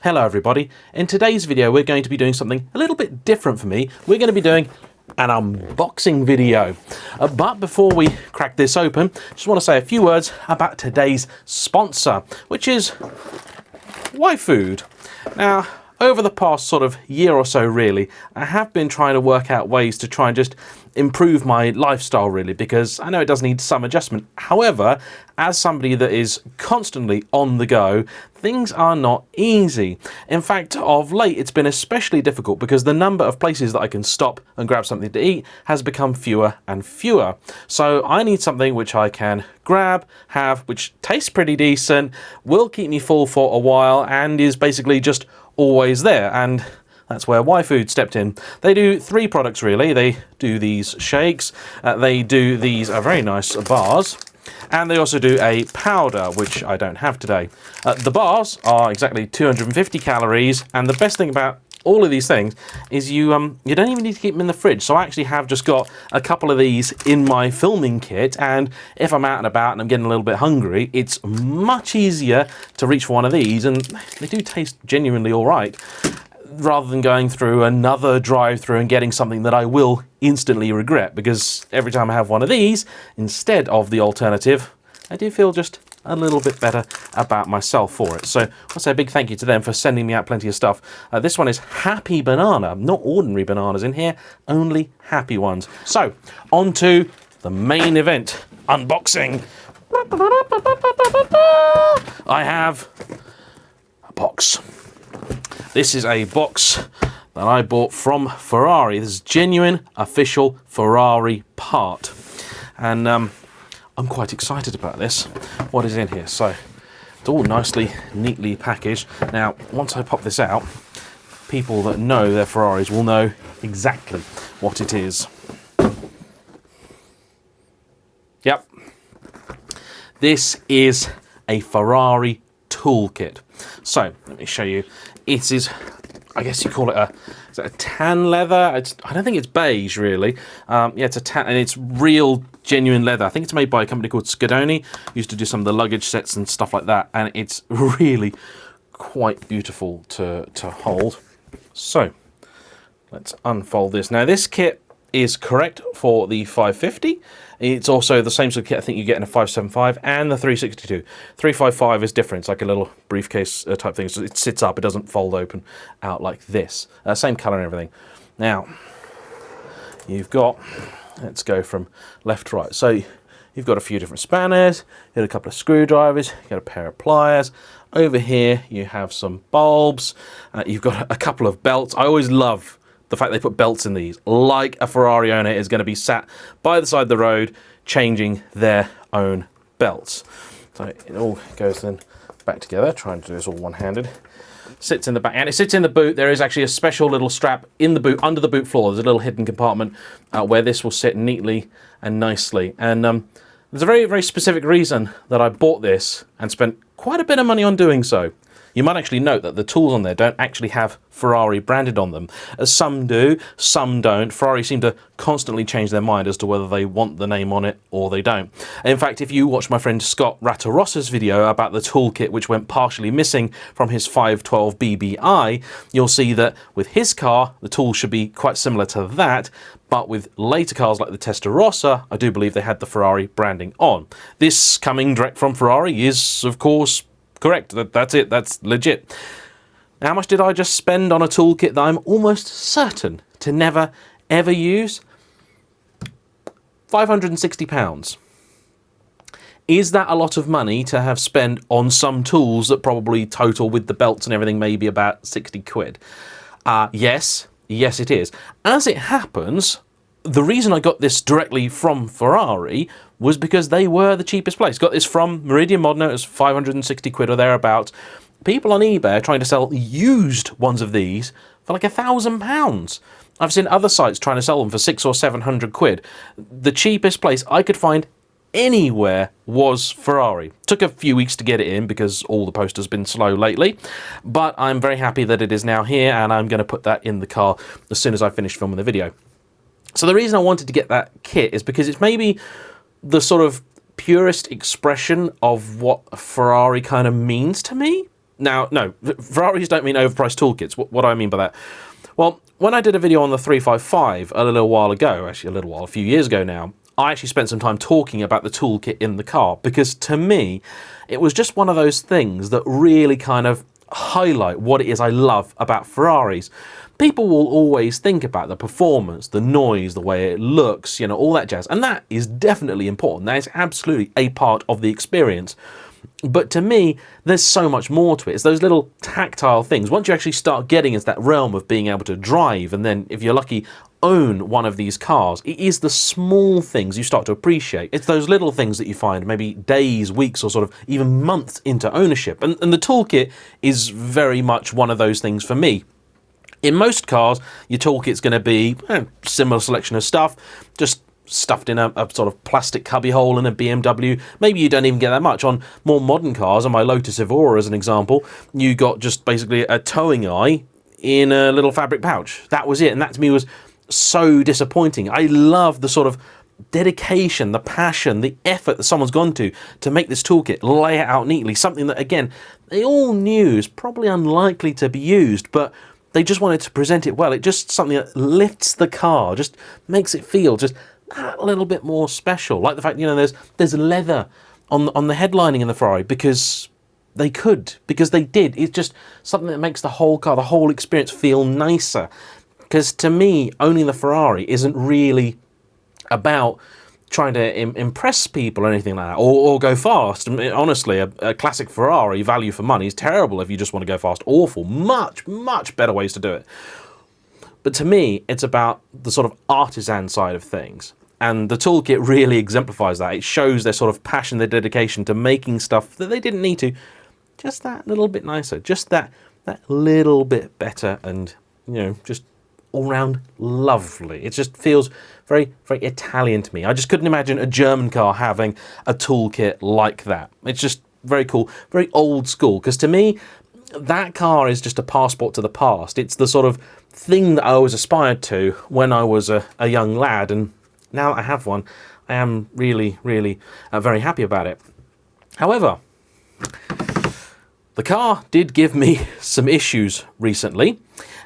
Hello everybody, in today's video we're going to be doing something a little bit different for me. We're going to be doing an unboxing video. But before we crack this open, just want to say a few words about today's sponsor, which is YFood. Now, over the past sort of year or so really, I have been trying to work out ways to try and just improve my lifestyle really, because I know it does need some adjustment. However, as somebody that is constantly on the go, things are not easy. In fact, of late it's been especially difficult because the number of places that I can stop and grab something to eat has become fewer and fewer. So I need something which I can grab, have, which tastes pretty decent, will keep me full for a while, and is basically just always there. And that's where YFood stepped in. They do 3 products really. They do these shakes, they do these very nice bars, and they also do a powder, which I don't have today. The bars are exactly 250 calories, and the best thing about all of these things is you don't even need to keep them in the fridge. So I actually have just got a couple of these in my filming kit, and if I'm out and about and I'm getting a little bit hungry, it's much easier to reach for one of these, and they do taste genuinely all right, rather than going through another drive-through and getting something that I will instantly regret, because every time I have one of these instead of the alternative, I do feel just a little bit better about myself for it. So I want to say a big thank you to them for sending me out plenty of stuff. This one is Happy Banana, not ordinary bananas in here, only happy ones. So on to the main event, unboxing. I have a box. This is a box that I bought from Ferrari. This is genuine, official Ferrari part. And I'm quite excited about this. What is in here? So, it's all nicely, neatly packaged. Now, once I pop this out, people that know their Ferraris will know exactly what it is. Yep. This is a Ferrari toolkit. So, let me show you. It is, I guess you call it a tan leather. I don't think it's beige really. Yeah, it's a tan, and it's real genuine leather. I think it's made by a company called Scadoni. Used to do some of the luggage sets and stuff like that, and it's really quite beautiful to hold. So let's unfold this. Now this kit is correct for the 550. It's also the same sort of kit I think you get in a 575 and the 362. 355 is different. It's like a little briefcase type thing. So it sits up. It doesn't fold open out like this. Same color and everything. Now, you've got, let's go from left to right. So you've got a few different spanners, you've got a couple of screwdrivers, you've got a pair of pliers. Over here you have some bulbs. You've got a couple of belts. I always love the fact they put belts in these, like a Ferrari owner is going to be sat by the side of the road changing their own belts. So it all goes then back together, trying to do this all one-handed. Sits in the back, and it sits in the boot. There is actually a special little strap in the boot, under the boot floor. There's a little hidden compartment where this will sit neatly and nicely. And there's a very, very specific reason that I bought this and spent quite a bit of money on doing so. You might actually note that the tools on there don't actually have Ferrari branded on them. Some do, some don't. Ferrari seem to constantly change their mind as to whether they want the name on it or they don't. In fact, if you watch my friend Scott Rattarossa's video about the toolkit which went partially missing from his 512 BBI, you'll see that with his car, the tool should be quite similar to that, but with later cars like the Testarossa, I do believe they had the Ferrari branding on. This coming direct from Ferrari is, of course, correct. That's it. That's legit. How much did I just spend on a toolkit that I'm almost certain to never, ever use? £560. Is that a lot of money to have spent on some tools that probably total with the belts and everything maybe about 60 quid? Yes. Yes, it is. As it happens, the reason I got this directly from Ferrari was because they were the cheapest place. Got this from Meridian Modena. It was 560 quid or thereabouts. People on eBay are trying to sell used ones of these for like £1,000. I've seen other sites trying to sell them for 600 or 700 quid. The cheapest place I could find anywhere was Ferrari. Took a few weeks to get it in because all the post has been slow lately, but I'm very happy that it is now here, and I'm going to put that in the car as soon as I finish filming the video. So the reason I wanted to get that kit is because it's maybe the sort of purest expression of what a Ferrari kind of means to me. Now, no, Ferraris don't mean overpriced toolkits. What do I mean by that? Well, when I did a video on the 355 a little while ago, actually a few years ago now, I actually spent some time talking about the toolkit in the car, because to me, it was just one of those things that really kind of highlight what it is I love about Ferraris. People will always think about the performance, the noise, the way it looks, you know, all that jazz. And that is definitely important. That is absolutely a part of the experience. But to me, there's so much more to it. It's those little tactile things. Once you actually start getting into that realm of being able to drive, and then, if you're lucky, own one of these cars, it is the small things you start to appreciate. It's those little things that you find maybe days, weeks, or sort of even months into ownership. And the toolkit is very much one of those things for me. In most cars, your toolkit's going to be a similar selection of stuff, just stuffed in a sort of plastic cubby hole in a BMW. Maybe you don't even get that much. On more modern cars, on my Lotus Evora as an example, you got just basically a towing eye in a little fabric pouch. That was it, and that to me was so disappointing. I love the sort of dedication, the passion, the effort that someone's gone to make this toolkit, lay it out neatly, something that, again, they all knew is probably unlikely to be used, but they just wanted to present it well. It just something that lifts the car, just makes it feel just that little bit more special. Like the fact, you know, there's leather on the headlining in the Ferrari because they could, because they did. It's just something that makes the whole car, the whole experience feel nicer. Because to me, owning the Ferrari isn't really about trying to impress people or anything like that, or go fast. I mean, honestly, a classic Ferrari, value for money, is terrible if you just want to go fast. Awful. Much, much better ways to do it. But to me, it's about the sort of artisan side of things. And the toolkit really exemplifies that. It shows their sort of passion, their dedication to making stuff that they didn't need to, just that little bit nicer, just that little bit better, and, you know, just all round lovely. It just feels very, very Italian to me. I just couldn't imagine a German car having a toolkit like that. It's just very cool, very old school, because to me, that car is just a passport to the past. It's the sort of thing that I always aspired to when I was a young lad, and now that I have one, I am really, really very happy about it. However, the car did give me some issues recently.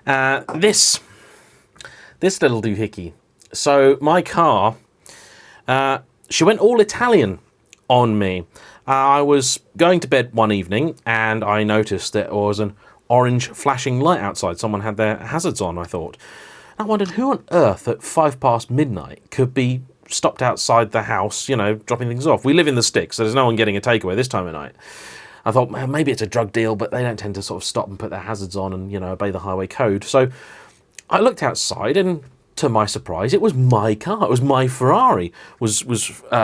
This little doohickey. So my car, she went all Italian on me. I was going to bed one evening and I noticed there was an orange flashing light outside. Someone had their hazards on, I thought. I wondered who on earth at midnight could be stopped outside the house, you know, dropping things off. We live in the sticks, so there's no one getting a takeaway this time of night. I thought, man, maybe it's a drug deal, but they don't tend to sort of stop and put their hazards on and, you know, obey the highway code. So I looked outside, and to my surprise, it was my car. It was my Ferrari, was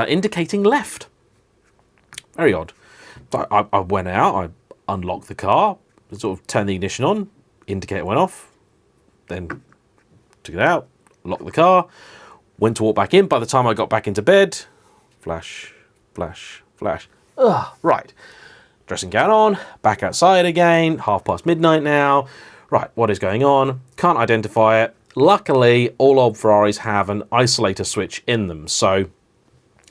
indicating left. Very odd. I went out, I unlocked the car, sort of turned the ignition on, indicator went off, then took it out, locked the car, went to walk back in. By the time I got back into bed, flash, flash, flash. Ugh, right. Dressing gown on, back outside again, midnight now. Right, what is going on? Can't identify it. Luckily, all old Ferraris have an isolator switch in them. So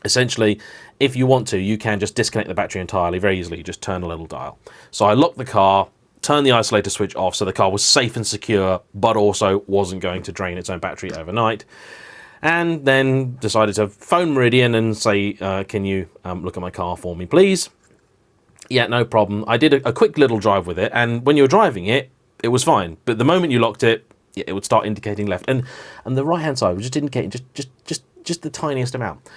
essentially, if you want to, you can just disconnect the battery entirely very easily. You just turn a little dial. So I locked the car, turned the isolator switch off so the car was safe and secure, but also wasn't going to drain its own battery overnight. And then decided to phone Meridian and say, can you look at my car for me, please? Yeah, no problem. I did a quick little drive with it, and when you were driving it, it was fine. But the moment you locked it, it would start indicating left. And the right-hand side was just indicating just the tiniest amount.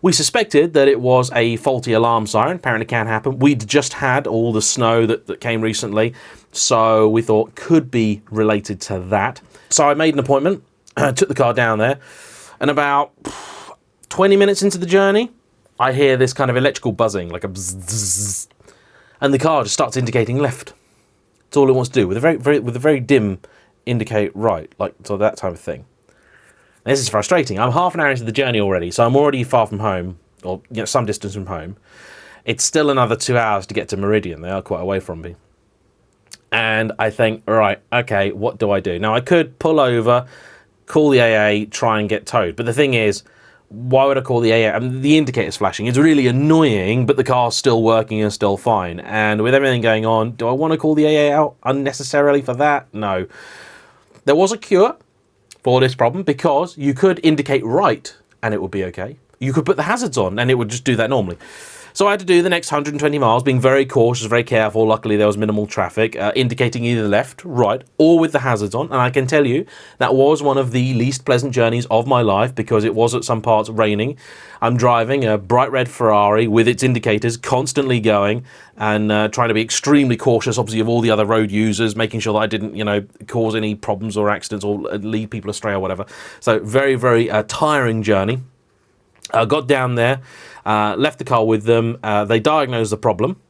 We suspected that it was a faulty alarm siren. Apparently can happen. We'd just had all the snow that came recently, so we thought could be related to that. So I made an appointment, took the car down there, and about 20 minutes into the journey, I hear this kind of electrical buzzing, like a bzzz, and the car just starts indicating left. That's all it wants to do, with a very dim indicate right, like so that type of thing. This is frustrating. I'm half an hour into the journey already, so I'm already far from home, or some distance from home. It's still another 2 hours to get to Meridian. They are quite away from me. And I think, right, okay, what do I do? Now, I could pull over, call the AA, try and get towed. But the thing is, why would I call the AA? I mean, the indicator's flashing. It's really annoying, but the car's still working and still fine. And with everything going on, do I want to call the AA out unnecessarily for that? No. There was a cure for this problem, because you could indicate right and it would be okay. You could put the hazards on and it would just do that normally. So I had to do the next 120 miles, being very cautious, very careful. Luckily, there was minimal traffic, indicating either left, right, or with the hazards on. And I can tell you, that was one of the least pleasant journeys of my life, because it was at some parts raining. I'm driving a bright red Ferrari with its indicators constantly going, and trying to be extremely cautious, obviously, of all the other road users, making sure that I didn't, cause any problems or accidents or lead people astray or whatever. So very, very tiring journey. Got down there, left the car with them. They diagnosed the problem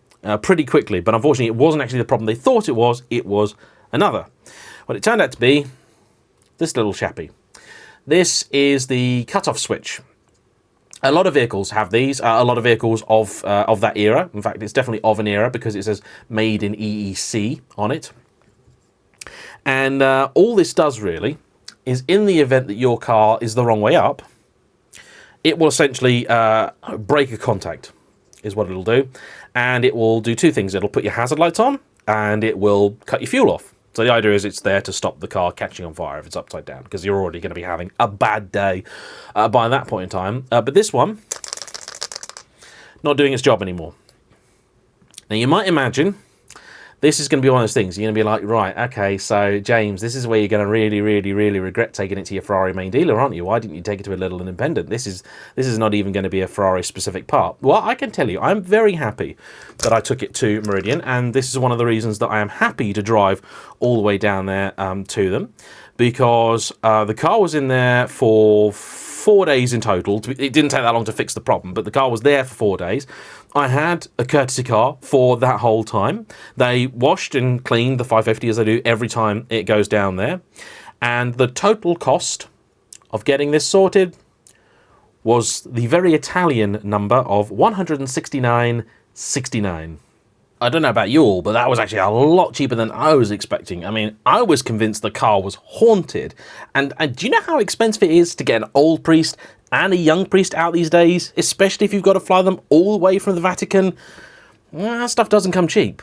pretty quickly, but unfortunately it wasn't actually the problem they thought it was another. Well, it turned out to be this little chappy. This is the cutoff switch. A lot of vehicles have these, a lot of vehicles of that era. In fact, it's definitely of an era, because it says made in EEC on it. And all this does really is, in the event that your car is the wrong way up, it will essentially break a contact, is what it'll do. And it will do two things. It'll put your hazard lights on, and it will cut your fuel off. So the idea is it's there to stop the car catching on fire if it's upside down, because you're already going to be having a bad day by that point in time. But this one, not doing its job anymore. Now, you might imagine this is going to be one of those things. You're going to be like, right, okay, so James, this is where you're going to really, really, really regret taking it to your Ferrari main dealer, aren't you? Why didn't you take it to a little independent? This is not even going to be a Ferrari-specific part. Well, I can tell you, I'm very happy that I took it to Meridian, and this is one of the reasons that I am happy to drive all the way down there to them, because the car was in there for 4 days in total. It didn't take that long to fix the problem, but the car was there for 4 days. I had a courtesy car for that whole time. They washed and cleaned the 550 as they do every time it goes down there. And the total cost of getting this sorted was the very Italian number of $169.69. I don't know about you all, but that was actually a lot cheaper than I was expecting. I mean, I was convinced the car was haunted. And do you know how expensive it is to get an old priest and a young priest out these days? Especially if you've got to fly them all the way from the Vatican. Well, that stuff doesn't come cheap.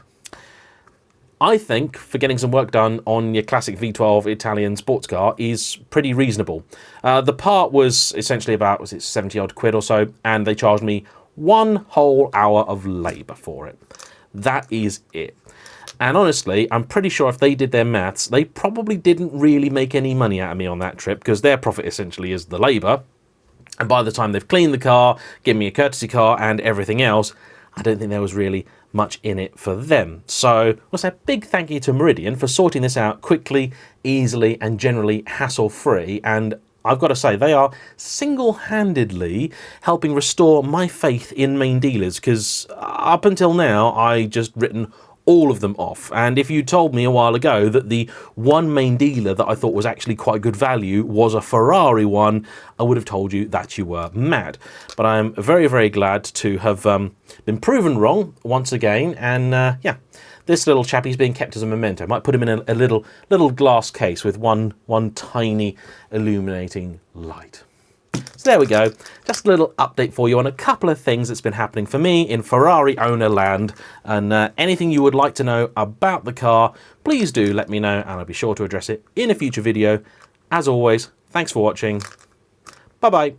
I think for getting some work done on your classic V12 Italian sports car is pretty reasonable. The part was essentially about, was it 70 odd quid or so, and they charged me 1 whole hour of labour for it. That is it. And honestly, I'm pretty sure if they did their maths, they probably didn't really make any money out of me on that trip, because their profit essentially is the labour. And by the time they've cleaned the car, given me a courtesy car and everything else, I don't think there was really much in it for them. So I want to say a big thank you to Meridian for sorting this out quickly, easily, and generally hassle-free. And I've got to say, they are single-handedly helping restore my faith in main dealers, because up until now, I just written all of them off. And if you told me a while ago that the one main dealer that I thought was actually quite good value was a Ferrari one, I would have told you that you were mad. But I'm very, very glad to have been proven wrong once again. And yeah, this little chappie's being kept as a memento. Might put him in a little glass case with one tiny illuminating light. So there we go. Just a little update for you on a couple of things that's been happening for me in Ferrari owner land. And anything you would like to know about the car, please do let me know, and I'll be sure to address it in a future video. As always, thanks for watching. Bye-bye.